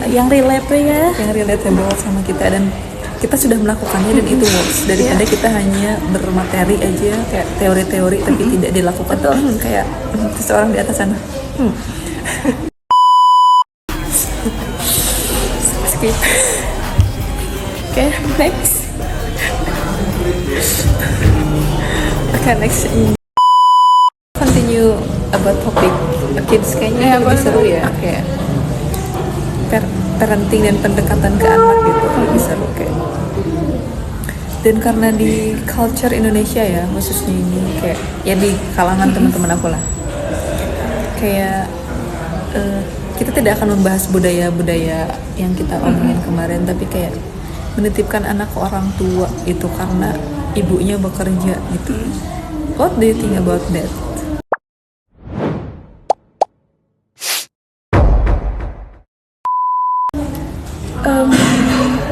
yang relatable sama kita, dan kita sudah melakukannya dan itu works daripada kita hanya bermateri aja kayak teori-teori tapi tidak dilakukan. Kayak seseorang di atas sana. Skip. Okay, next. Okay, next. Continue about topic kids, kayaknya lebih seru ya, kayak parenting dan pendekatan ke anak gitu lebih seru kayak. Dan karena di culture Indonesia ya khususnya ini kayak ya di kalangan teman-teman aku lah, kayak kita tidak akan membahas budaya-budaya yang kita omongin kemarin, tapi kayak menitipkan anak ke orang tua itu karena ibunya bekerja gitu. What do you think about that?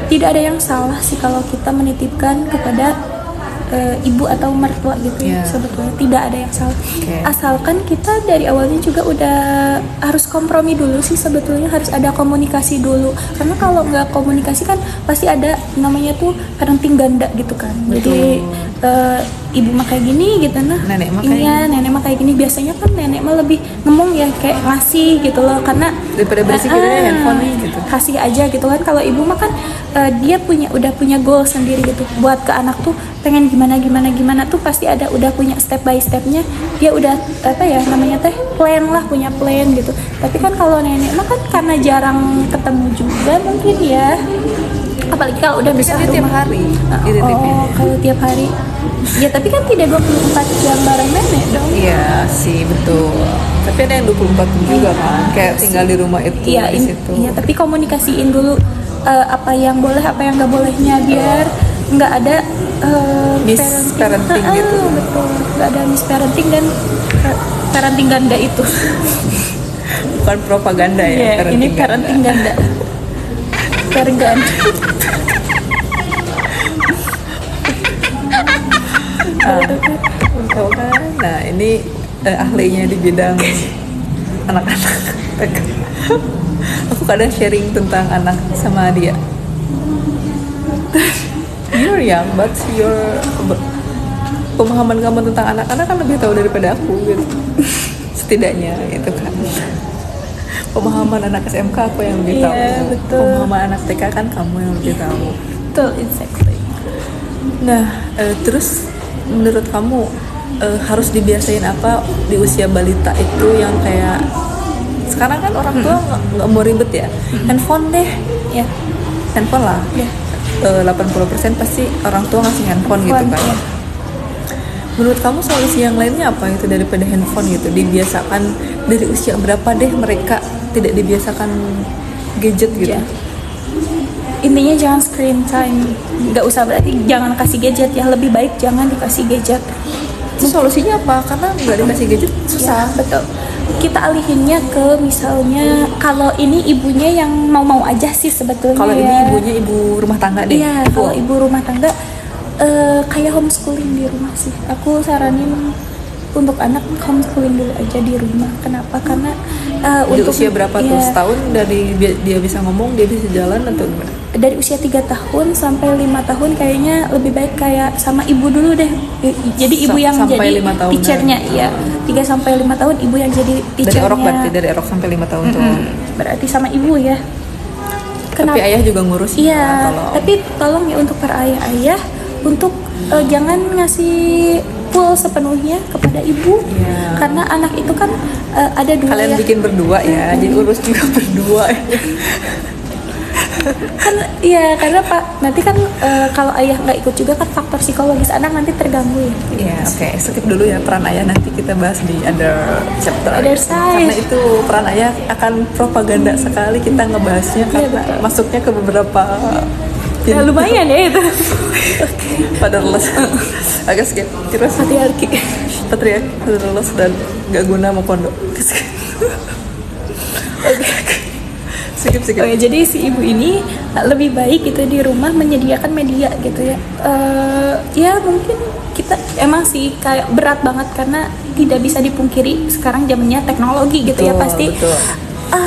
Tidak ada yang salah sih kalau kita menitipkan kepada ibu atau mertua gitu ya. Sebetulnya tidak ada yang salah. Asalkan kita dari awalnya juga udah harus kompromi dulu sih, sebetulnya harus ada komunikasi dulu, karena kalau nggak komunikasi kan pasti ada namanya tuh parenting ganda gitu kan. Betul. Jadi ibu mah kayak gini gitu, nenek mah kayak gini. Biasanya kan nenek mah lebih ngomong ya kayak ngasih gitu loh, karena daripada berisik gitu handphone gitu, kasih aja gitu kan. Kalau ibu mah kan dia udah punya goal sendiri gitu buat ke anak tuh, pengen gimana tuh pasti udah punya step by stepnya, dia udah punya plan gitu. Tapi kan kalau nenek mah kan karena jarang ketemu juga mungkin ya, apalagi kalau udah besar rumah. Tiap hari kalau tiap hari ya, tapi kan tidak 24 jam bareng nenek dong. Iya sih, betul. Tapi ada yang 24 jam juga kan, kayak tinggal di rumah itu di situ. Iya, tapi komunikasiin dulu apa yang boleh, apa yang nggak bolehnya, biar nggak ada misparenting gitu. Betul, nggak ada misparenting dan parenting ganda itu. Bukan propaganda ya, ini parenting ganda. Parenting Nah ini ahlinya di bidang anak-anak. Aku kadang sharing tentang anak sama dia. You're young, but pemahaman kamu tentang anak-anak kan lebih tahu daripada aku gitu. Setidaknya itu kan. Pemahaman anak SMK aku yang lebih tahu. Betul. Pemahaman anak TK kan kamu yang lebih tahu. Betul, exactly. Nah, terus menurut kamu harus dibiasain apa di usia balita itu yang kayak sekarang kan orang tua nggak mau ribet ya, handphone deh, ya handphone lah, 80% pasti orang tua ngasih handphone gitu kan. Ya. Menurut kamu solusi yang lainnya apa itu daripada handphone gitu? Dibiasakan dari usia berapa deh mereka tidak dibiasakan gadget gitu? Ya. Intinya jangan screen time, nggak usah berarti jangan kasih gadget ya, lebih baik jangan dikasih gadget. Itu solusinya apa? Karena nggak dikasih gadget susah. Ya, betul. Kita alihinnya ke misalnya kalau ini ibunya yang mau aja sih sebetulnya. Kalau ini ibunya ibu rumah tangga deh. Iya, kalau ibu rumah tangga kayak homeschooling di rumah sih. Aku saranin untuk anak homeschooling dulu aja di rumah. Kenapa? Karena di usia berapa tuh? Setahun dari dia bisa ngomong, dia bisa jalan atau gimana? Dari usia 3 tahun sampai 5 tahun kayaknya lebih baik kayak sama ibu dulu deh. Jadi ibu yang jadi teachernya, ya. 3 sampai 5 tahun ibu yang jadi teachernya. Dari orok berarti, dari orok sampai 5 tahun tuh. Berarti sama ibu ya. Tapi ayah juga ngurus. Iya, tapi tolong ya untuk para ayah-ayah untuk jangan ngasih full sepenuhnya kepada ibu, karena anak itu kan ada dua. Kalian bikin berdua ya, jadi urus juga berdua. Kan iya, karena Pak nanti kan kalau ayah nggak ikut juga kan faktor psikologis anak nanti terganggu ya. Iya, oke. Skip dulu ya peran ayah, nanti kita bahas di other chapter. Other side. Karena itu peran ayah akan propaganda sekali kita ngebahasnya karena masuknya ke beberapa. Ya lumayan ya itu. Fatherless. Agak skip. Terus patriarki, fatherless dan gak guna mau pondok. Skip. Oh ya, jadi si ibu ini lebih baik gitu di rumah menyediakan media gitu ya. Ya mungkin kita emang sih kayak berat banget karena tidak bisa dipungkiri sekarang zamannya teknologi gitu. Betul, ya pasti. Betul.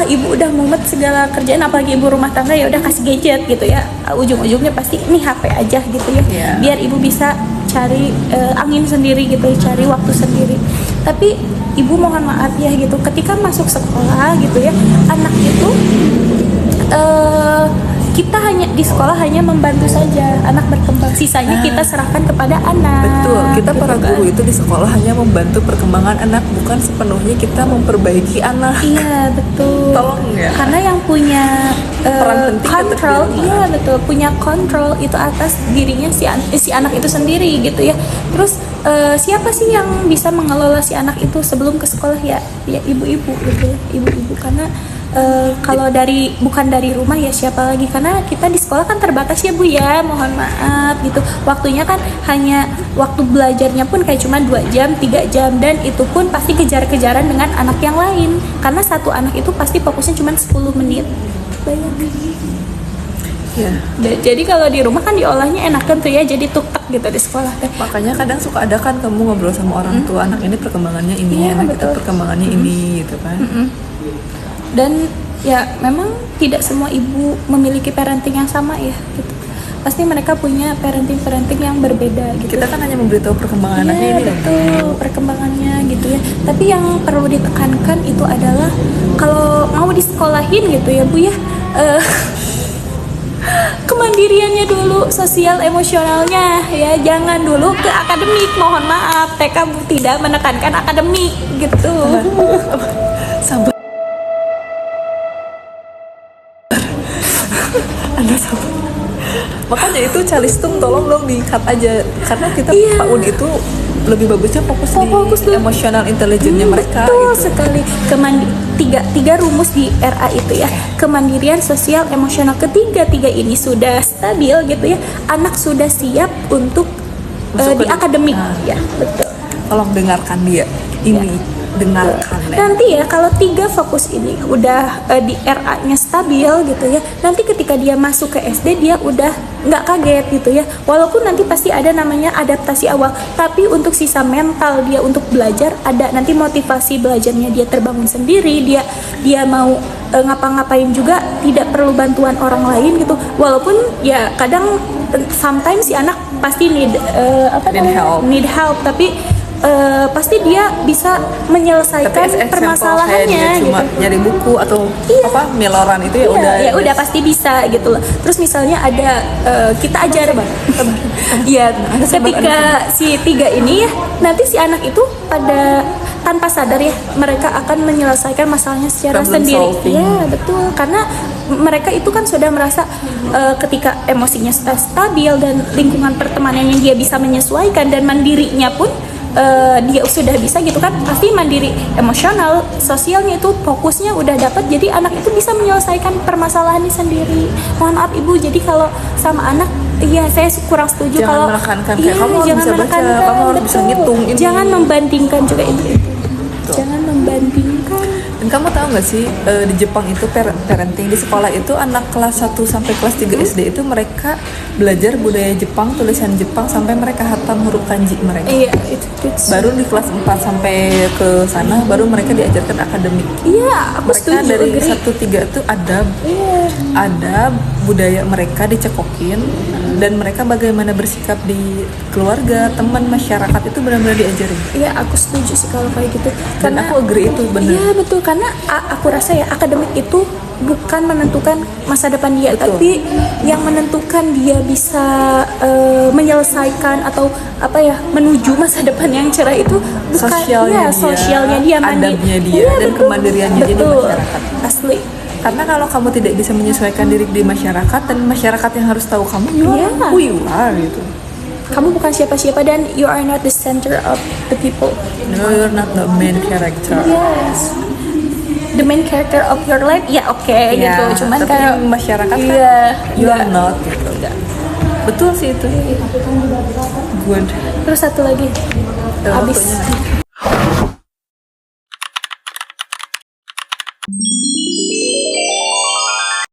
ibu udah mumet segala kerjaan, apalagi ibu rumah tangga, ya udah kasih gadget gitu ya, ujung-ujungnya pasti ini HP aja gitu ya, biar ibu bisa cari angin sendiri gitu, cari waktu sendiri. Tapi ibu mohon maaf ya gitu, ketika masuk sekolah gitu ya, anak itu kita hanya di sekolah hanya membantu saja anak berkembang, sisanya kita serahkan kepada anak. Betul, kita gitu para guru itu di sekolah hanya membantu perkembangan anak, bukan sepenuhnya kita memperbaiki anak. Iya betul. Tolong ya. Karena yang punya peran penting kontrol, iya betul, punya kontrol itu atas dirinya si anak itu sendiri gitu ya. Terus siapa sih yang bisa mengelola si anak itu sebelum ke sekolah? Ya ibu-ibu gitu ya, ibu-ibu. Karena kalau bukan dari rumah ya siapa lagi, karena kita di sekolah kan terbatas ya Bu ya, mohon maaf gitu, waktunya kan hanya waktu belajarnya pun kayak cuma 2 jam 3 jam, dan itu pun pasti kejar-kejaran dengan anak yang lain, karena satu anak itu pasti fokusnya cuma 10 menit. Bayangin ya. Jadi kalau di rumah kan diolahnya enakan tuh ya, jadi tuktak gitu di sekolah teh. Makanya kadang suka ada kan kamu ngobrol sama orang tua, anak ini perkembangannya ini, anak kita perkembangannya ini gitu kan. Dan ya memang tidak semua ibu memiliki parenting yang sama ya gitu. Pasti mereka punya parenting yang berbeda gitu. Kita kan hanya memberitahu perkembangan anaknya ini. Betul, perkembangannya gitu ya. Tapi yang perlu ditekankan itu adalah kalau mau disekolahin gitu ya Bu ya, kemandiriannya dulu, sosial emosionalnya ya, jangan dulu ke akademik. Mohon maaf, TK Bu tidak menekankan akademik gitu. Sabar. Makanya itu calistung tolong dong di-cut aja, karena kita PAUD itu lebih bagusnya fokus di emotional intelligence-nya mereka. Betul gitu. Sekali. Tiga rumus di RA itu ya, kemandirian, sosial, emosional, ketiga ini sudah stabil gitu ya, anak sudah siap untuk di akademik ya. Betul. Tolong dengarkan dia ini ya. Dengarkan ya. Nanti ya kalau 3 fokus ini udah di RA-nya stabil gitu ya, nanti ketika dia masuk ke SD dia udah nggak kaget gitu ya, walaupun nanti pasti ada namanya adaptasi awal, tapi untuk sisa mental dia untuk belajar ada, nanti motivasi belajarnya dia terbangun sendiri, dia mau ngapa-ngapain juga tidak perlu bantuan orang lain gitu, walaupun ya kadang sometimes si anak pasti need help, tapi pasti dia bisa menyelesaikan permasalahannya cuma gitu. nyari buku atau miloran itu ya udah pasti bisa gitu loh. Terus misalnya ada kita ajar ya, ketika si 3 ini ya, nanti si anak itu pada tanpa sadar ya mereka akan menyelesaikan masalahnya secara sendiri. Ya betul, karena mereka itu kan sudah merasa ketika emosinya stabil dan lingkungan pertemanannya dia bisa menyesuaikan dan mandirinya pun dia sudah bisa gitu kan, pasti mandiri emosional, sosialnya itu fokusnya udah dapat, jadi anak itu bisa menyelesaikan permasalahannya sendiri. Mohon maaf Ibu, jadi kalau sama anak, iya saya kurang setuju kalau menekankan kayak kamu harus bisa baca, kamu harus bisa ngitung ini. Jangan membandingkan juga itu. Jangan membandingkan. Dan kamu tahu nggak sih di Jepang itu parenting di sekolah itu anak kelas 1 sampai kelas 3 SD itu mereka belajar budaya Jepang, tulisan Jepang sampai mereka hatam huruf kanji mereka. Iya, itu. Baru di kelas 4 sampai ke sana baru mereka diajarkan akademik. Iya, aku mereka setuju. Dari 1-3 itu ada budaya mereka dicekokin, dan mereka bagaimana bersikap di keluarga, teman, masyarakat itu benar-benar diajarin. Iya, aku setuju sih kalau kayak gitu. Dan aku agree itu benar. Iya betul, karena aku rasa ya akademik itu bukan menentukan masa depan dia, tapi yang menentukan dia bisa menyelesaikan atau menuju masa depan yang cerah itu bukan sosialnya dia, adabnya dia, dan kemandiriannya dia di masyarakat. Asli. Karena kalau kamu tidak bisa menyesuaikan diri di masyarakat, dan masyarakat yang harus tahu kamu who you are gitu. Kamu bukan siapa-siapa dan you are not the center of the people. No, you're not the main character. Yes. The main character of your life, gitu. Cuman tapi kalau masyarakat kan you are not gitu. Betul sih itu. Good. Terus satu lagi. Habis.